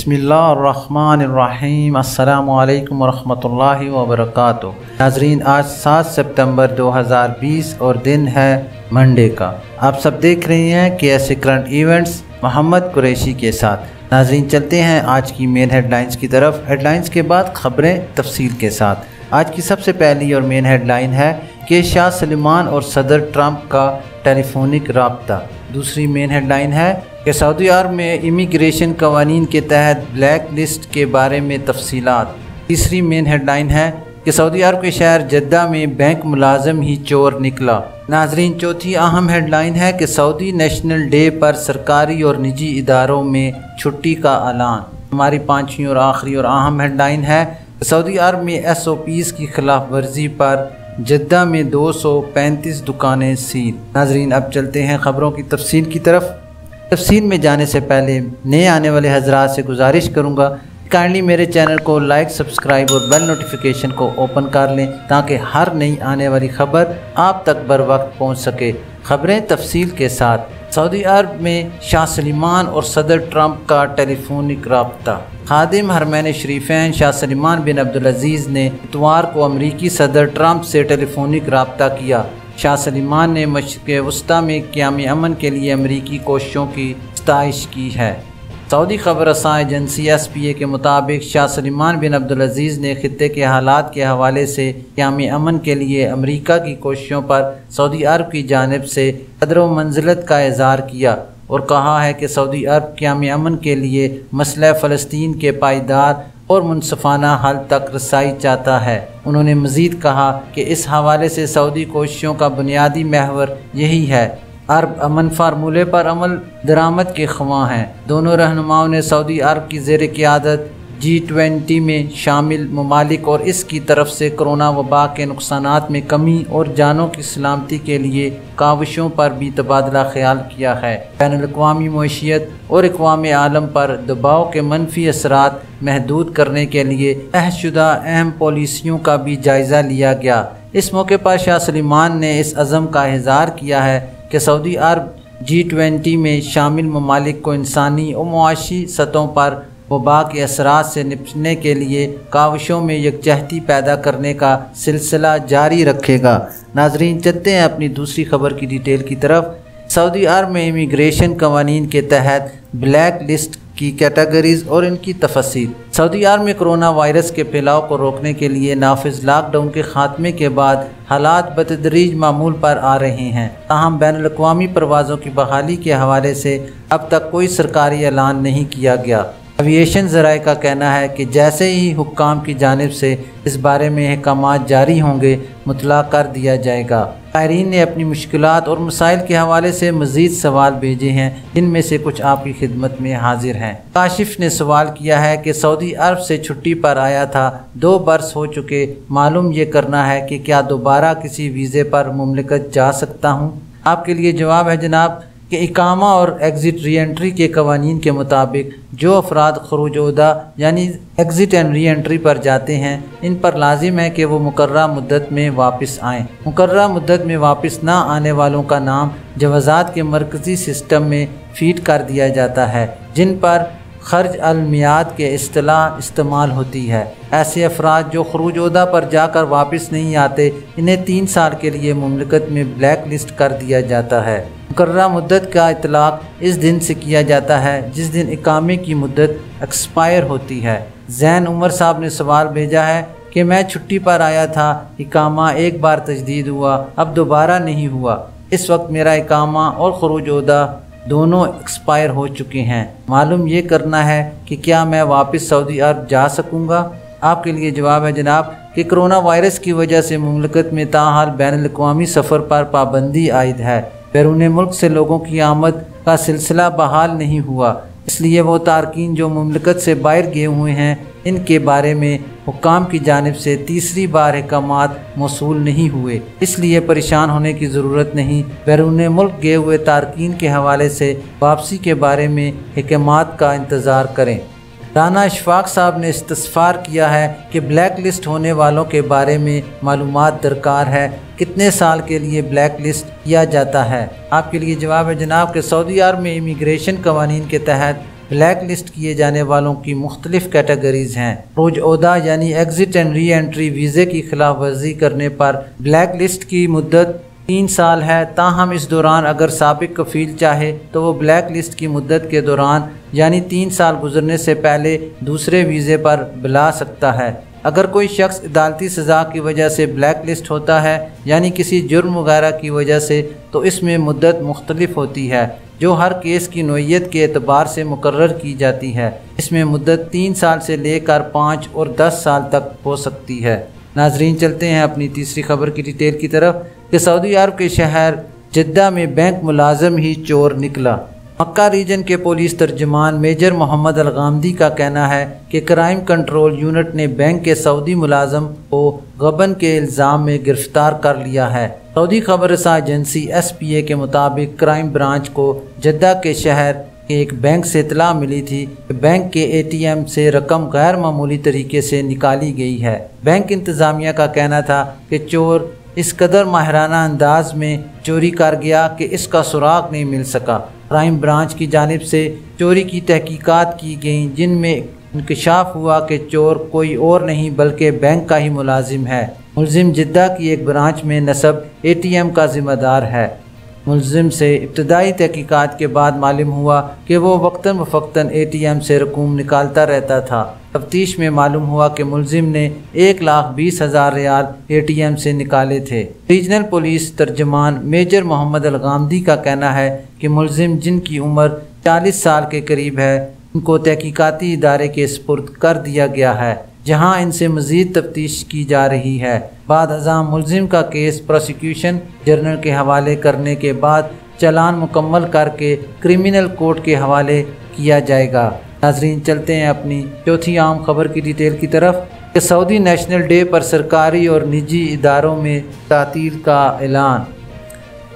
बिस्मिल्लाहिर्रहमानिर्रहीम। अस्सलामु अलैकुम वरहमतुल्लाहि वबरकातुहू। नाज़रीन, आज 7 सितंबर 2020 और दिन है मंडे का। आप सब देख रहे हैं कि ऐसे करंट इवेंट्स मोहम्मद कुरैशी के साथ। नाज़रीन, चलते हैं आज की मेन हेडलाइंस की तरफ। हेडलाइंस के बाद खबरें तफसील के साथ। आज की सबसे पहली और मेन हेडलाइन है कि शाह सलमान और सदर ट्रंप का टेलीफोनिक राब्ता। दूसरी मेन हेडलाइन है कि सऊदी अरब में इमिग्रेशन कवानीन के तहत ब्लैक लिस्ट के बारे में तफसीलात। तीसरी मेन हेडलाइन है कि सऊदी अरब के शहर जद्दा में बैंक मुलाजिम ही चोर निकला। नाजरीन, चौथी अहम हेडलाइन है कि सऊदी नेशनल डे पर सरकारी और निजी इदारों में छुट्टी का ऐलान। हमारी पाँचवीं और आखिरी और अहम हेडलाइन है सऊदी अरब में SOPs की खिलाफ वर्जी पर जद्दा में 235 दुकानें सील। नाजरीन, अब चलते हैं ख़बरों की तफसील की तरफ। तफसील में जाने से पहले नए आने वाले हजरात से गुजारिश करूँगा काइंडली मेरे चैनल को लाइक, सब्सक्राइब और बेल नोटिफिकेशन को ओपन कर लें ताकि हर नई आने वाली खबर आप तक बर वक्त पहुँच सके। खबरें तफसील के साथ। सऊदी अरब में शाह सलमान और सदर ट्रंप का टेलीफोनिक राब्ता। खादिम हरमैन शरीफैन शाह सलमान बिन अब्दुल अजीज़ ने इतवार को अमरीकी सदर ट्रंप से टेलीफोनिक राब्ता किया। शाह सलमान ने मशरिक़ वस्ता में क़याम अमन के लिए अमरीकी कोशिशों की सताइश की है। सऊदी खबर रसां एजेंसी SPA के मुताबिक शाह सलमान बिन अब्दुल अजीज़ ने खित्ते के हालात के हवाले से क़याम अमन के लिए अमरीका की कोशिशों पर सऊदी अरब की जानिब से कदर व मंजिलत का इज़हार किया और कहा है कि सऊदी अरब क़याम अमन के लिए मसला फ़लस्तीन के पायदार और मुनसफ़ाना हल तक रसाई चाहता है। उन्होंने मज़ीद कहा कि इस हवाले से सऊदी कोशिशों का बुनियादी महवर यही है। अरब अमन फार्मूले पर अमल दरामद के ख्वाह हैं। दोनों रहनुमाओं ने सऊदी अरब की ज़ेर क़यादत G20 में शामिल ममालिक और इसकी तरफ से कोरोना वबा के नुकसानात में कमी और जानों की सलामती के लिए काविशों पर भी तबादला ख्याल किया है। बैनुल-अक़वामी मईशत और अक़वाम आलम पर दबाव के मनफी असरात महदूद करने के लिए तहशुदा अहम पॉलिसियों का भी जायज़ा लिया गया। इस मौके पर शाह सलमान ने इस अज़म का इज़हार किया है कि सऊदी अरब G20 में शामिल ममालिक को इंसानी और मुआशी सतहों पर वबा के असरात से निपटने के लिए काविशों में यकजहती पैदा करने का सिलसिला जारी रखेगा। नाजरीन, चलते हैं अपनी दूसरी खबर की डिटेल की तरफ। सऊदी अरब में इमिग्रेशन कवानीन के तहत ब्लैक लिस्ट की कैटेगरीज और इनकी तफसील। सऊदी अरब में कोरोना वायरस के फैलाव को रोकने के लिए नाफिज लॉकडाउन के खात्मे के बाद हालात बतदरीज मामूल पर आ रहे हैं। ताहम बैनुल-अक़वामी परवाज़ों की बहाली के हवाले से अब तक कोई सरकारी ऐलान नहीं किया गया। एविएशन ज़राए का कहना है कि जैसे ही हुक्काम की जानिब से इस बारे में अहकामात जारी होंगे मुतला कर दिया जाएगा। ज़ायरीन ने अपनी मुश्किलात और मसाइल के हवाले से मज़ीद सवाल भेजे हैं, जिनमें से कुछ आपकी खिदमत में हाजिर हैं। काशिफ ने सवाल किया है कि सऊदी अरब से छुट्टी पर आया था, 2 बरस हो चुके, मालूम ये करना है कि क्या दोबारा किसी वीज़े पर मुमलिकत जा सकता हूँ। आपके लिए जवाब है जनाब कि इकामा और एग्ज़िट री एंट्री के कवानीन के मुताबिक जो अफराद खरूज ओहदा यानी एग्ज़िट एंड री एंट्री पर जाते हैं, इन पर लाजिम है कि वो मुकर्ररा मुद्दत में वापस आएँ। मुकर्ररा मुद्दत में वापस ना आने वालों का नाम जवाज़ात के मरकज़ी सिस्टम में फ़ीड कर दिया जाता है, जिन पर खर्ज अल-मियाद के इस्तिलाह इस्तेमाल होती है। ऐसे अफराद जो खरूज ओहदा पर जाकर वापस नहीं आते, इन्हें 3 साल के लिए मुमलिकत में ब्लैक लिस्ट कर दिया जाता है। मुकर्ररा मुद्दत का इतलाक़ इस दिन से किया जाता है जिस दिन इकामे की मुद्दत एक्सपायर होती है। ज़ैन उमर साहब ने सवाल भेजा है कि मैं छुट्टी पर आया था, इकामा एक बार तजदीद हुआ, अब दोबारा नहीं हुआ। इस वक्त मेरा इकामा और खरूज ओहदा दोनों एक्सपायर हो चुके हैं। मालूम ये करना है कि क्या मैं वापस सऊदी अरब जा सकूँगा। आपके लिए जवाब है जनाब कि कोरोना वायरस की वजह से मुमलिकत में ताहाल बैनुल-अक़वामी सफ़र पर पाबंदी आयद है। बैरून मुल्क से लोगों की आमद का सिलसिला बहाल नहीं हुआ, इसलिए वो तारकीन जो मुमलिकत से बाहर गए हुए हैं, इनके बारे में हुक्काम की जानिब से तीसरी बार अहकामात मौसूल नहीं हुए, इसलिए परेशान होने की ज़रूरत नहीं। बैरून मुल्क गए हुए तारकीन के हवाले से वापसी के बारे में अहकामात का इंतज़ार करें। राना इशफाक साहब ने इस्तफ़ार किया है कि ब्लैक लिस्ट होने वालों के बारे में मालूमात दरकार है, कितने साल के लिए ब्लैक लिस्ट किया जाता है। आपके लिए जवाब है जनाब कि सऊदी अरब में इमिग्रेशन कवानीन के तहत بلیک لسٹ کیے جانے والوں کی مختلف کیٹیگریز ہیں۔ خروج عہدہ یعنی ایگزٹ اینڈ ری انٹری ویزے کی خلاف ورزی کرنے پر بلیک لسٹ کی مدت 3 سال ہے، تاہم اس دوران اگر سابق کفیل چاہے تو وہ بلیک لسٹ کی مدت کے دوران یعنی 3 سال گزرنے سے پہلے دوسرے ویزے پر بلا سکتا ہے۔ اگر کوئی شخص عدالتی سزا کی وجہ سے بلیک لسٹ ہوتا ہے یعنی کسی جرم وغیرہ کی وجہ سے، تو اس میں مدت مختلف ہوتی ہے جو ہر کیس کی نوعیت کے اعتبار سے مقرر کی جاتی ہے۔ اس میں مدت 3 سال سے لے کر 5 اور 10 سال تک ہو سکتی ہے۔ ناظرین چلتے ہیں اپنی تیسری خبر کی ڈیٹیل کی طرف کہ سعودی عرب کے شہر جدہ میں بینک ملازم ہی چور نکلا۔ مکہ ریجن کے پولیس ترجمان میجر محمد الغامدی کا کہنا ہے کہ کرائم کنٹرول یونٹ نے بینک کے سعودی ملازم کو غبن کے الزام میں گرفتار کر لیا ہے۔ سعودی خبر رساں ایجنسی SPA کے مطابق کرائم برانچ کو جدہ کے شہر کے ایک بینک سے اطلاع ملی تھی کہ بینک کے ATM سے رقم غیر معمولی طریقے سے نکالی گئی ہے۔ بینک انتظامیہ کا کہنا تھا کہ چور اس قدر ماہرانہ انداز میں چوری کر گیا کہ اس کا سراغ نہیں مل سکا۔ کرائم برانچ کی جانب سے چوری کی تحقیقات کی گئیں جن میں انکشاف ہوا کہ چور کوئی اور نہیں بلکہ بینک کا ہی ملازم ہے۔ ملزم جدہ کی ایک برانچ میں نصب ATM کا ذمہ دار ہے۔ ملزم سے ابتدائی تحقیقات کے بعد معلوم ہوا کہ وہ وقتاً فوقتاً ATM سے رقوم نکالتا رہتا تھا۔ تفتیش میں معلوم ہوا کہ ملزم نے 1,20,000 ریال ATM سے نکالے تھے۔ ریجنل پولیس ترجمان میجر محمد الغامدی کا کہنا ہے کہ ملزم جن کی عمر 40 سال کے قریب ہے ان کو تحقیقاتی ادارے کے سپرد کر دیا گیا ہے، جہاں ان سے مزید تفتیش کی جا رہی ہے۔ بعد ازاں ملزم کا کیس پروسیکیوشن جنرل کے حوالے کرنے کے بعد چالان مکمل کر کے کرمنل کورٹ کے حوالے کیا جائے گا۔ ناظرین چلتے ہیں اپنی چوتھی عام خبر کی ڈیٹیل کی طرف کہ سعودی نیشنل ڈے پر سرکاری اور نجی اداروں میں تعطیل کا اعلان۔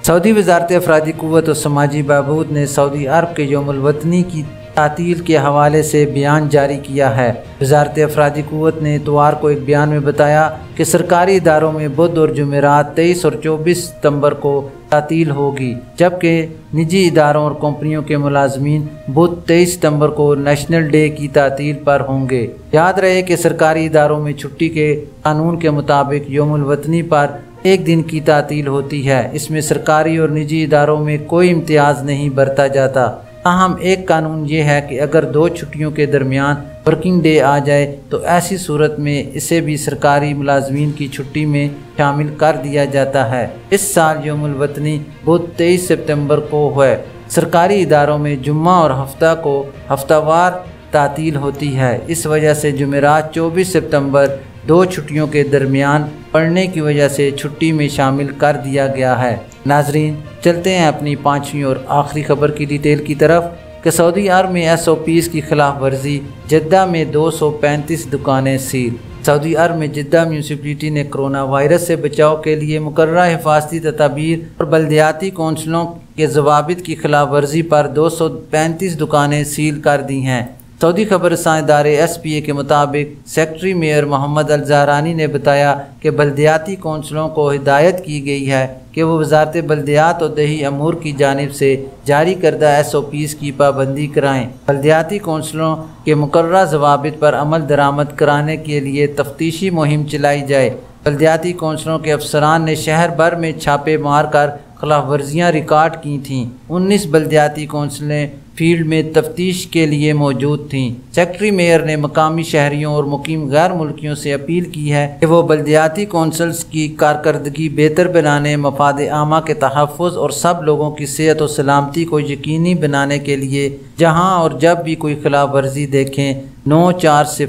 سعودی وزارت افرادی قوت و سماجی بہبود نے سعودی عرب کے یوم الوطنی کی تعطیل کے حوالے سے بیان جاری کیا ہے۔ وزارت افرادی قوت نے اتوار کو ایک بیان میں بتایا کہ سرکاری اداروں میں بدھ اور جمعرات 23 اور 24 ستمبر کو تعطیل ہوگی، جبکہ نجی اداروں اور کمپنیوں کے ملازمین بدھ 23 ستمبر کو نیشنل ڈے کی تعطیل پر ہوں گے۔ یاد رہے کہ سرکاری اداروں میں چھٹی کے قانون کے مطابق یوم الوطنی پر 1 دن کی تعطیل ہوتی ہے۔ اس میں سرکاری اور نجی اداروں میں کوئی امتیاز نہیں برتا جاتا۔ تاہم ایک قانون یہ ہے کہ اگر 2 چھٹیوں کے درمیان ورکنگ ڈے آ جائے تو ایسی صورت میں اسے بھی سرکاری ملازمین کی چھٹی میں شامل کر دیا جاتا ہے۔ اس سال یوم الوطنی بدھ 23 ستمبر کو ہے۔ سرکاری اداروں میں جمعہ اور ہفتہ کو ہفتہ وار تعطیل ہوتی ہے۔ اس وجہ سے جمعرات 24 ستمبر 2 چھٹیوں کے درمیان پڑنے کی وجہ سے چھٹی میں شامل کر دیا گیا ہے۔ ناظرین چلتے ہیں اپنی 5ویں اور آخری خبر کی ڈیٹیل کی طرف کہ سعودی عرب میں SOPs کی خلاف ورزی، جدہ میں 235 دکانیں سیل۔ سعودی عرب میں جدہ میونسپلٹی نے کرونا وائرس سے بچاؤ کے لیے مقررہ حفاظتی تدابیر اور بلدیاتی کونسلوں کے ضوابط کی خلاف ورزی پر 235 دکانیں سیل کر دی ہیں۔ سعودی خبر رساں ادارے SPA کے مطابق سیکٹری میئر محمد الزہرانی نے بتایا کہ بلدیاتی کونسلوں کو ہدایت کی گئی ہے کہ وہ وزارت بلدیات اور دیہی امور کی جانب سے جاری کردہ SOPs کی پابندی کرائیں۔ بلدیاتی کونسلوں کے مقررہ ضوابط پر عمل درآمد کرانے کے لیے تفتیشی مہم چلائی جائے۔ بلدیاتی کونسلوں کے افسران نے شہر بھر میں چھاپے مار کر خلاف ورزیاں ریکارڈ کی تھیں۔ 19 بلدیاتی کونسلیں فیلڈ میں تفتیش کے لیے موجود تھیں۔ سیکٹری میئر نے مقامی شہریوں اور مقیم غیر ملکیوں سے اپیل کی ہے کہ وہ بلدیاتی کونسلز کی کارکردگی بہتر بنانے، مفاد عامہ کے تحفظ اور سب لوگوں کی صحت و سلامتی کو یقینی بنانے کے لیے جہاں اور جب بھی کوئی خلاف ورزی دیکھیں 940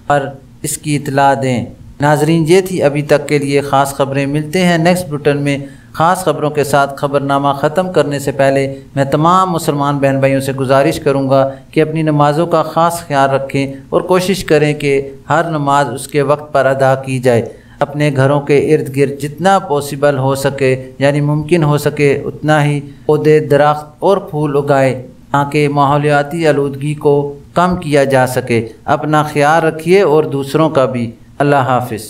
پر اس کی اطلاع دیں۔ ناظرین یہ تھی ابھی تک کے لیے خاص خبریں۔ ملتے ہیں نیکسٹ بلٹن میں خاص خبروں کے ساتھ۔ خبرنامہ ختم کرنے سے پہلے میں تمام مسلمان بہن بھائیوں سے گزارش کروں گا کہ اپنی نمازوں کا خاص خیال رکھیں اور کوشش کریں کہ ہر نماز اس کے وقت پر ادا کی جائے۔ اپنے گھروں کے ارد گرد جتنا پاسبل ہو سکے یعنی ممکن ہو سکے اتنا ہی پودے، درخت اور پھول اگائے تاکہ ماحولیاتی آلودگی کو کم کیا جا سکے۔ اپنا خیال رکھیے اور دوسروں کا بھی۔ اللہ حافظ۔